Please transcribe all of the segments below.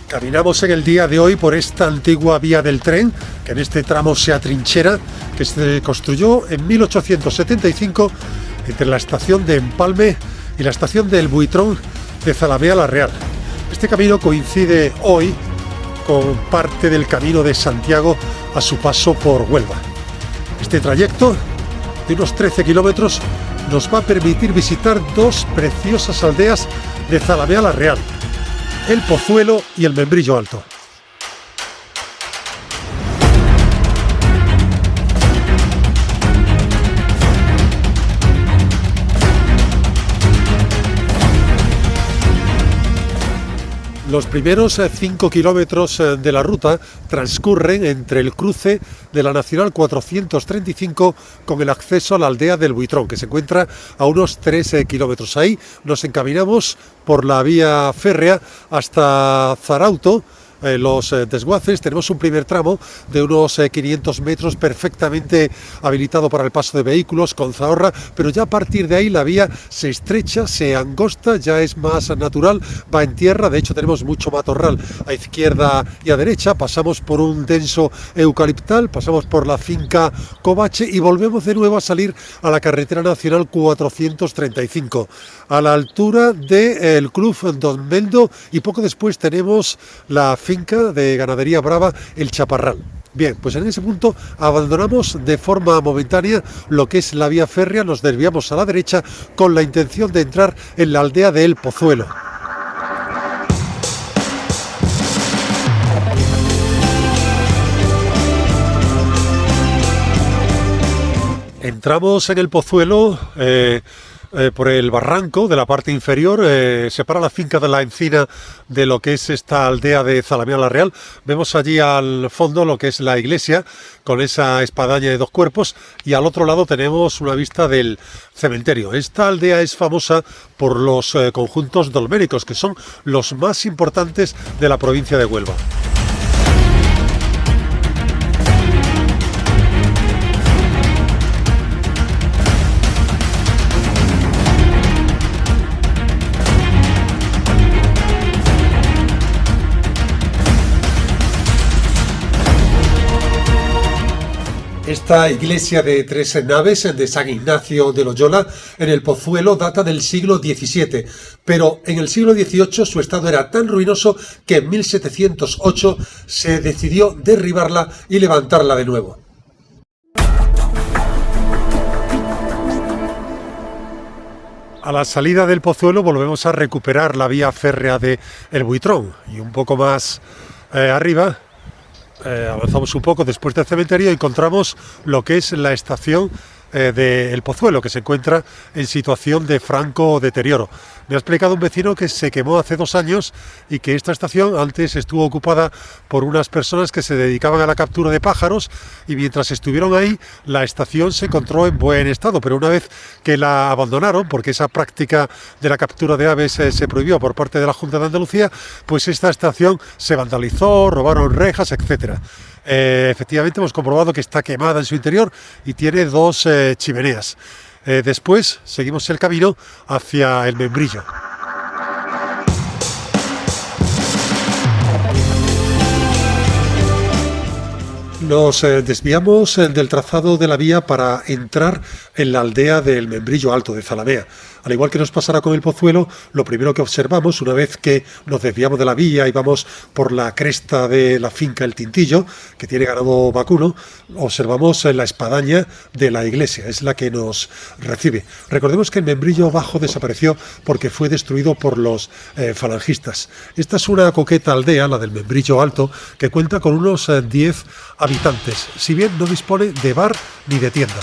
Caminamos en el día de hoy por esta antigua vía del tren, que en este tramo se atrinchera, que se construyó en 1875 entre la estación de Empalme y la estación del Buitrón de Zalamea la Real. Este camino coincide hoy con parte del Camino de Santiago a su paso por Huelva. Este trayecto de unos 13 kilómetros nos va a permitir visitar dos preciosas aldeas de Zalamea la Real: El Pozuelo y el Membrillo Alto. Los primeros 5 kilómetros de la ruta transcurren entre el cruce de la Nacional 435 con el acceso a la aldea del Buitrón, que se encuentra a unos 3 kilómetros. Ahí nos encaminamos por la vía férrea hasta Zarauto. Los desguaces. Tenemos un primer tramo de unos 500 metros perfectamente habilitado para el paso de vehículos con zahorra, pero ya a partir de ahí la vía se estrecha, se angosta, ya es más natural, va en tierra. De hecho tenemos mucho matorral a izquierda y a derecha, pasamos por un denso eucaliptal, pasamos por la finca Covache y volvemos de nuevo a salir a la carretera nacional 435 a la altura del Club Don Meldo, y poco después tenemos la finca de ganadería brava El Chaparral. Bien, pues en ese punto abandonamos de forma momentánea lo que es la vía férrea, nos desviamos a la derecha con la intención de entrar en la aldea de El Pozuelo. Entramos en El Pozuelo por el barranco de la parte inferior, separa la finca de la Encina de lo que es esta aldea de Zalamea la Real. Vemos allí al fondo lo que es la iglesia con esa espadaña de 2 cuerpos, y al otro lado tenemos una vista del cementerio. Esta aldea es famosa por los conjuntos dolméricos, que son los más importantes de la provincia de Huelva. Esta iglesia de 3 naves de San Ignacio de Loyola en El Pozuelo data del siglo XVII, pero en el siglo XVIII su estado era tan ruinoso que en 1708 se decidió derribarla y levantarla de nuevo. A la salida del Pozuelo volvemos a recuperar la vía férrea de El Buitrón, y un poco más arriba avanzamos un poco después del cementerio y encontramos lo que es la estación de El Pozuelo, que se encuentra en situación de franco deterioro. Me ha explicado un vecino que se quemó hace 2 años y que esta estación antes estuvo ocupada por unas personas que se dedicaban a la captura de pájaros, y mientras estuvieron ahí la estación se encontró en buen estado, pero una vez que la abandonaron, porque esa práctica de la captura de aves se prohibió por parte de la Junta de Andalucía, pues esta estación se vandalizó, robaron rejas, etcétera. Efectivamente hemos comprobado que está quemada en su interior y tiene 2 chimeneas. Después seguimos el camino hacia el Membrillo. Nos desviamos del trazado de la vía para entrar en la aldea del Membrillo Alto de Zalamea. Al igual que nos pasará con El Pozuelo, lo primero que observamos una vez que nos desviamos de la vía y vamos por la cresta de la finca El Tintillo, que tiene ganado vacuno, observamos la espadaña de la iglesia, es la que nos recibe. Recordemos que el Membrillo Bajo desapareció porque fue destruido por los falangistas. Esta es una coqueta aldea, la del Membrillo Alto, que cuenta con unos 10 habitantes, si bien no dispone de bar ni de tienda.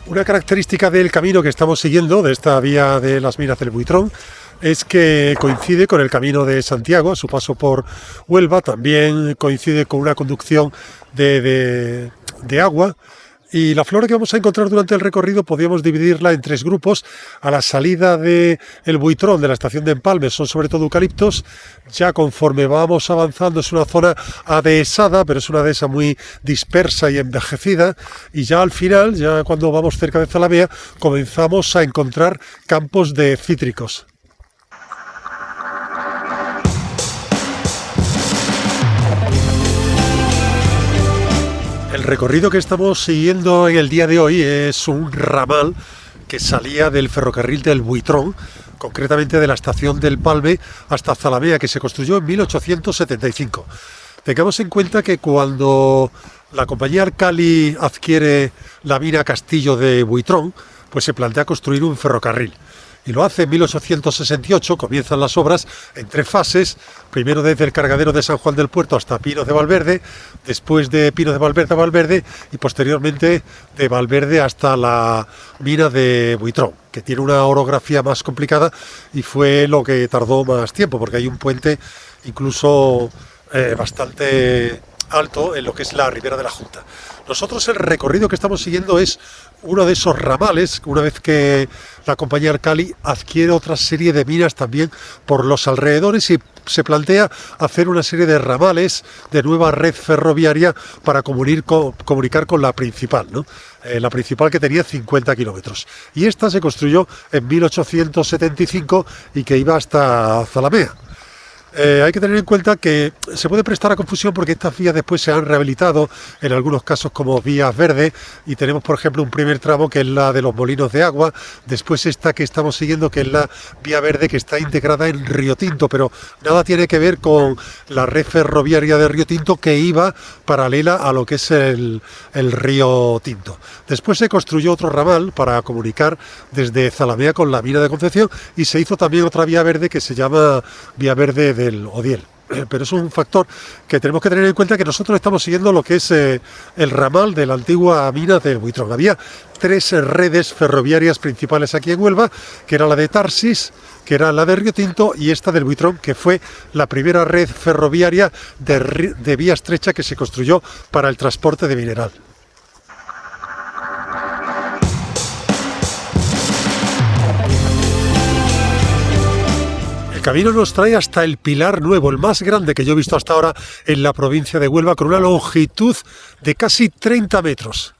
Una característica del camino que estamos siguiendo, de esta vía de las minas del Buitrón, es que coincide con el Camino de Santiago a su paso por Huelva. También coincide con una conducción de agua, Y la flora que vamos a encontrar durante el recorrido podríamos dividirla en 3 grupos. A la salida del Buitrón, de la estación de Empalme, son sobre todo eucaliptos. Ya conforme vamos avanzando es una zona adhesada, pero es una dehesa muy dispersa y envejecida. Y ya al final, ya cuando vamos cerca de Zalamea, comenzamos a encontrar campos de cítricos. El recorrido que estamos siguiendo en el día de hoy es un ramal que salía del ferrocarril del Buitrón, concretamente de la estación del Palme hasta Zalamea, que se construyó en 1875. Tengamos en cuenta que cuando la compañía Arcali adquiere la mina Castillo de Buitrón, pues se plantea construir un ferrocarril. Y lo hace en 1868, comienzan las obras en 3 fases, primero desde el cargadero de San Juan del Puerto hasta Pinos de Valverde, después de Pinos de Valverde a Valverde y posteriormente de Valverde hasta la mina de Buitrón, que tiene una orografía más complicada y fue lo que tardó más tiempo, porque hay un puente incluso bastante alto en lo que es la Ribera de la Junta. Nosotros el recorrido que estamos siguiendo es uno de esos ramales, una vez que la compañía Arcali adquiere otra serie de minas también por los alrededores y se plantea hacer una serie de ramales de nueva red ferroviaria para comunicar con la principal, ¿no? La principal que tenía 50 kilómetros. Y esta se construyó en 1875 y que iba hasta Zalamea. Hay que tener en cuenta que se puede prestar a confusión porque estas vías después se han rehabilitado en algunos casos como vías verdes y tenemos por ejemplo un primer tramo que es la de los molinos de agua, después esta que estamos siguiendo que es la vía verde que está integrada en Río Tinto, pero nada tiene que ver con la red ferroviaria de Río Tinto que iba paralela a lo que es el Río Tinto. Después se construyó otro ramal para comunicar desde Zalamea con la mina de Concepción y se hizo también otra vía verde que se llama vía verde del Odiel. Pero es un factor que tenemos que tener en cuenta, que nosotros estamos siguiendo lo que es el ramal de la antigua mina del Buitrón. Había 3 redes ferroviarias principales aquí en Huelva, que era la de Tarsis, que era la de Río Tinto, y esta del Buitrón, que fue la primera red ferroviaria de vía estrecha que se construyó para el transporte de mineral. El camino nos trae hasta el Pilar Nuevo, el más grande que yo he visto hasta ahora en la provincia de Huelva, con una longitud de casi 30 metros.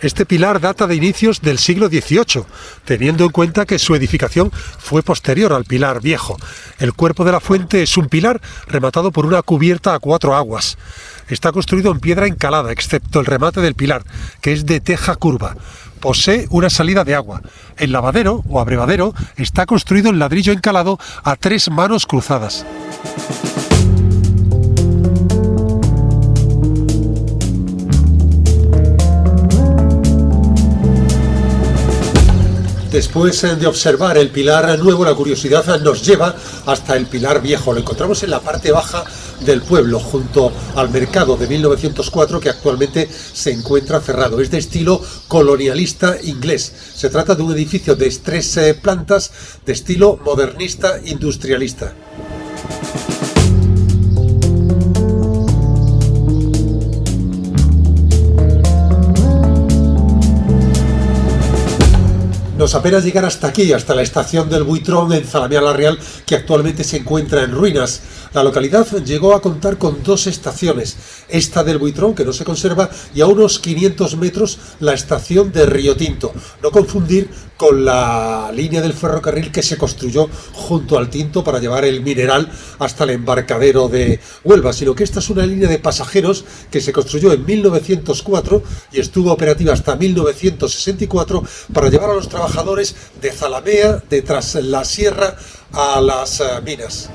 Este pilar data de inicios del siglo XVIII, teniendo en cuenta que su edificación fue posterior al Pilar Viejo. El cuerpo de la fuente es un pilar rematado por una cubierta a 4 aguas. Está construido en piedra encalada, excepto el remate del pilar, que es de teja curva. Posee una salida de agua. El lavadero o abrevadero está construido en ladrillo encalado a 3 manos cruzadas. Después de observar el Pilar Nuevo, la curiosidad nos lleva hasta el Pilar Viejo. Lo encontramos en la parte baja del pueblo, junto al mercado de 1904, que actualmente se encuentra cerrado. Es de estilo colonialista inglés. Se trata de un edificio de 3 plantas de estilo modernista industrialista. Nos apenas llegar hasta aquí, hasta la estación del Buitrón en Zalamea la Real, que actualmente se encuentra en ruinas. La localidad llegó a contar con 2 estaciones, esta del Buitrón, que no se conserva, y a unos 500 metros la estación de Río Tinto. No confundir con la línea del ferrocarril que se construyó junto al Tinto para llevar el mineral hasta el embarcadero de Huelva, sino que esta es una línea de pasajeros que se construyó en 1904 y estuvo operativa hasta 1964 para llevar a los trabajadores de Zalamea, de Tras la Sierra, a las minas.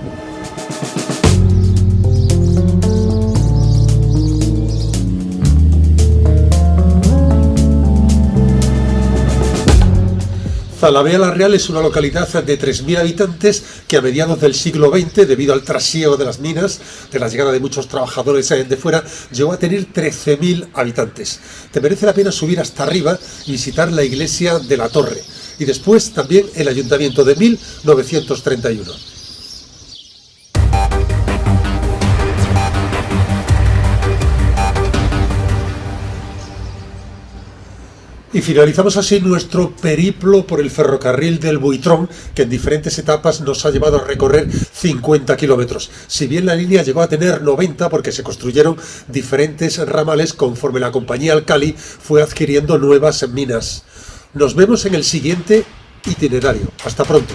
Zalamea la Real es una localidad de 3.000 habitantes que a mediados del siglo XX, debido al trasiego de las minas, de la llegada de muchos trabajadores de fuera, llegó a tener 13.000 habitantes. Te merece la pena subir hasta arriba y visitar la iglesia de la Torre y después también el ayuntamiento de 1931. Y finalizamos así nuestro periplo por el ferrocarril del Buitrón, que en diferentes etapas nos ha llevado a recorrer 50 kilómetros. Si bien la línea llegó a tener 90 porque se construyeron diferentes ramales conforme la compañía Alcali fue adquiriendo nuevas minas. Nos vemos en el siguiente itinerario. Hasta pronto.